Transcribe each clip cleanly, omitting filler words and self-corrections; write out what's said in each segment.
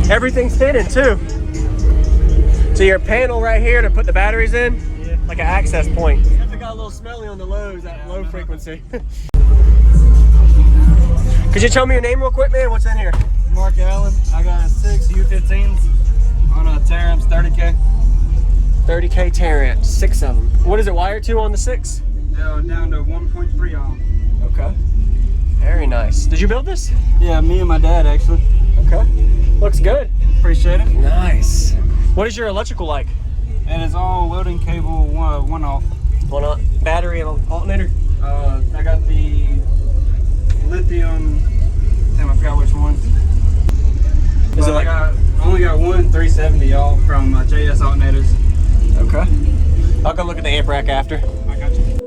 Everything's hidden too. So your panel right here to put the batteries in, yeah, like an access point. Definitely got a little smelly on the lows, that low frequency. Could you tell me your name real quick, man? What's in here? Mark Allen. I got a 6 U15s on a Taramps 30K. 30K Taramps, 6 of them. What is it wired to on the 6? Down to 1.3 ohm. Okay. Very nice. Did you build this? Yeah, me and my dad actually. Okay. Looks good. Appreciate it. Nice. What is your electrical like? And it's all welding cable, one off. One off. Battery and alternator? I got the lithium. Damn, I forgot which one. Is it like I only got one 370 y'all from JS alternators. Okay. I'll go look at the amp rack after. I got you.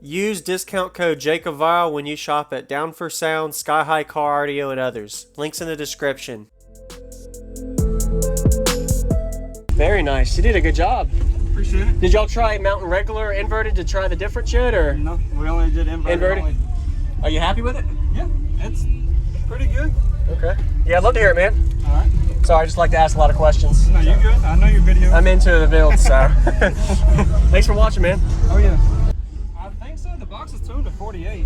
Use discount code JacobViral when you shop at Down for Sound, SkyHigh Car Audio, and others. Links in the description. Very nice. You did a good job. Appreciate it. Did y'all try mounting regular inverted to try the different shit, or? No, we only did inverted. Only. Are you happy with it? Yeah, it's pretty good. Okay. Yeah, I'd love to hear it, man. All right. Sorry, I just like to ask a lot of questions. No, you're good. I know your video. I'm into the build, so. Thanks for watching, man. Oh, yeah. I think so. The box is tuned to 48.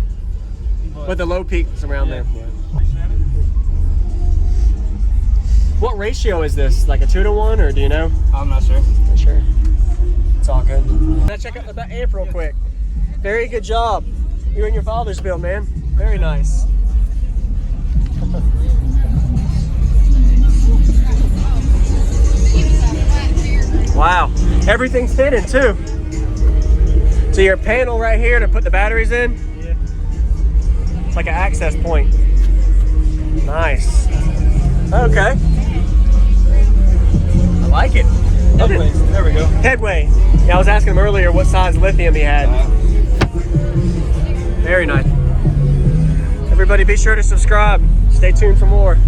With the low peaks around there. Yeah. Appreciate it. What ratio is this? Like a 2-to-1, or do you know? I'm not sure. Not sure. It's all good. Let's check out the amp real quick. Very good job. You and your father's build, man. Very nice. Wow. Everything's hidden too. So your panel right here to put the batteries in, Yeah. it's like an access point. Nice. Okay. I like it. Headway. There we go. Headway. Yeah, I was asking him earlier what size lithium he had. Very nice. Everybody be sure to subscribe. Stay tuned for more.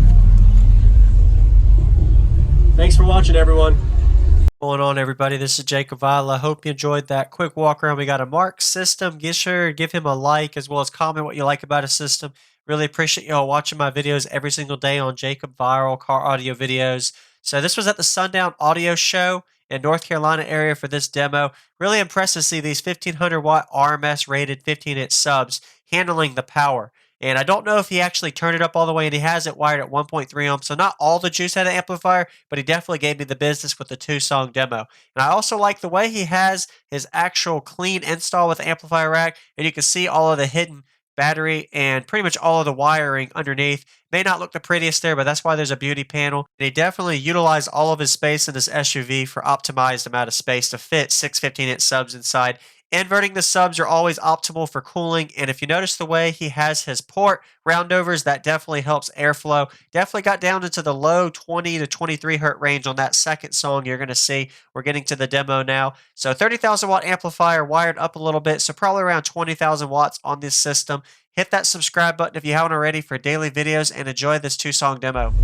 Thanks for watching, everyone. What's going on, everybody? This is JacobViral. I hope you enjoyed that quick walk around. We got a Mark system. Be sure to give him a like, as well as comment what you like about his system. Really appreciate y'all watching my videos every single day on JacobViral car audio videos. So this was at the Sundown audio show in North Carolina area for this demo. Really impressed to see these 1500 watt RMS rated 15-inch subs handling the power. And I don't know if he actually turned it up all the way, and he has it wired at 1.3 ohms. So not all the juice had an amplifier, but he definitely gave me the business with the 2-song demo. And I also like the way he has his actual clean install with the amplifier rack, and you can see all of the hidden battery and pretty much all of the wiring underneath. May not look the prettiest there, but that's why there's a beauty panel. And he definitely utilized all of his space in this SUV for optimized amount of space to fit 6 15-inch subs inside. Inverting the subs are always optimal for cooling, and if you notice the way he has his port roundovers, that definitely helps airflow. Definitely got down into the low 20 to 23 hertz range on that second song you're going to see. We're getting to the demo now. So 30,000 watt amplifier wired up a little bit, so probably around 20,000 watts on this system. Hit that subscribe button if you haven't already for daily videos, and enjoy this 2-song demo.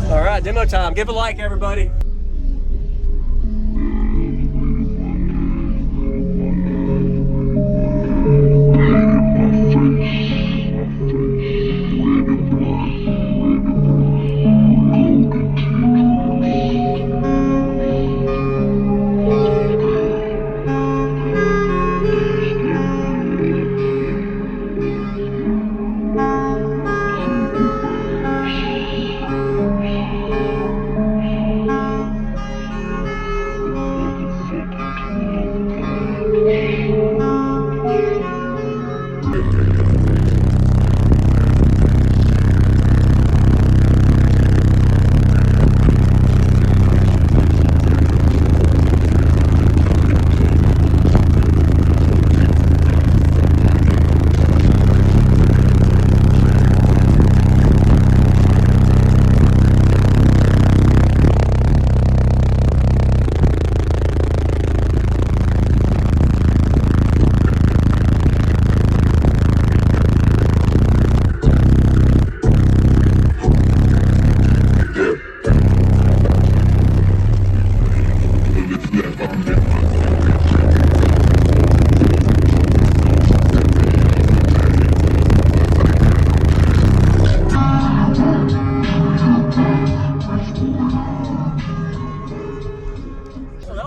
All right, demo time. Give a like, everybody.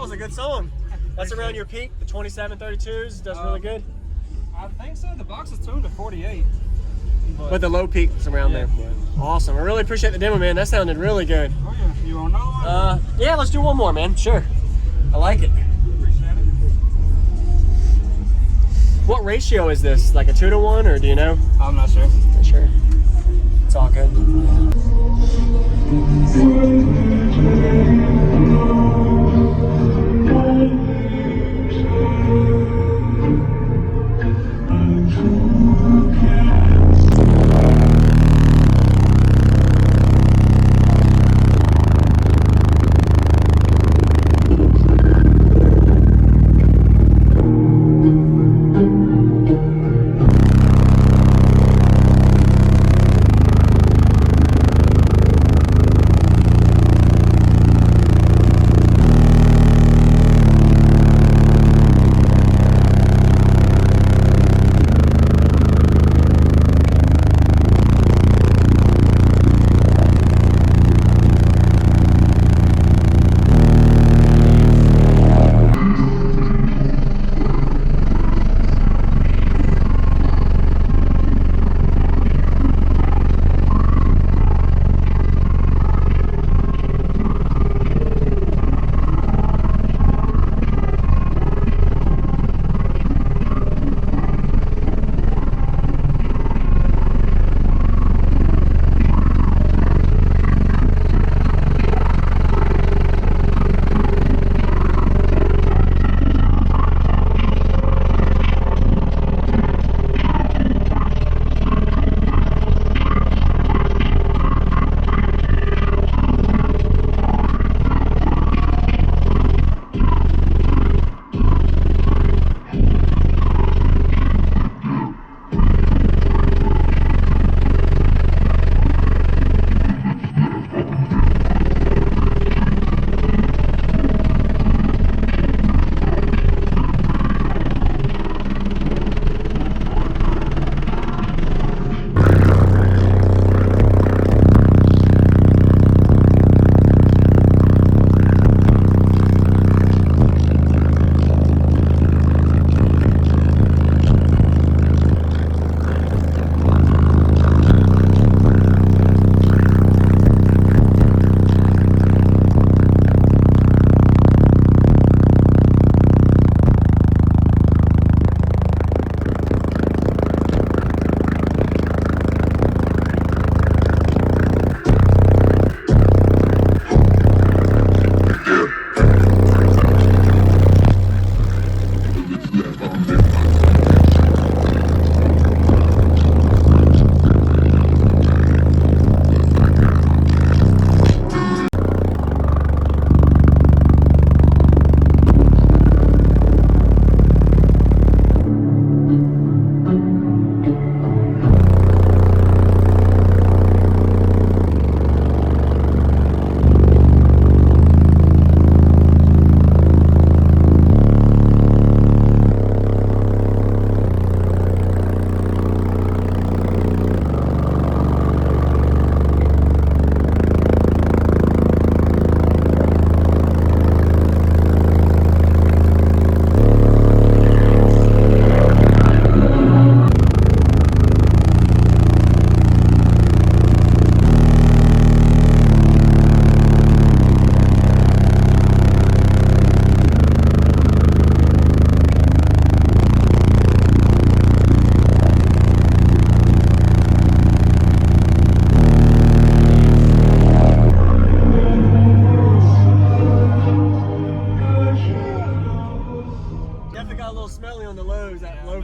was a good song. That's around your peak, the 2732s, does really good. I think so. The box is tuned to 48. But the low peak is around there. Yeah. Awesome. I really appreciate the demo, man. That sounded really good. Oh yeah. You want another one? Yeah, let's do one more, man. Sure. I like it. Appreciate it. What ratio is this? Like a 2-to-1, or do you know? I'm not sure. Not sure. It's all good.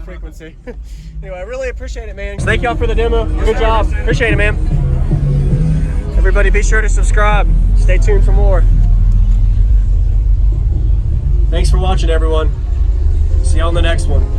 frequency. Anyway, I really appreciate it, man. Thank y'all for the demo. Good job. Appreciate it, man. Everybody be sure to subscribe. Stay tuned for more. Thanks for watching, everyone. See you on the next one.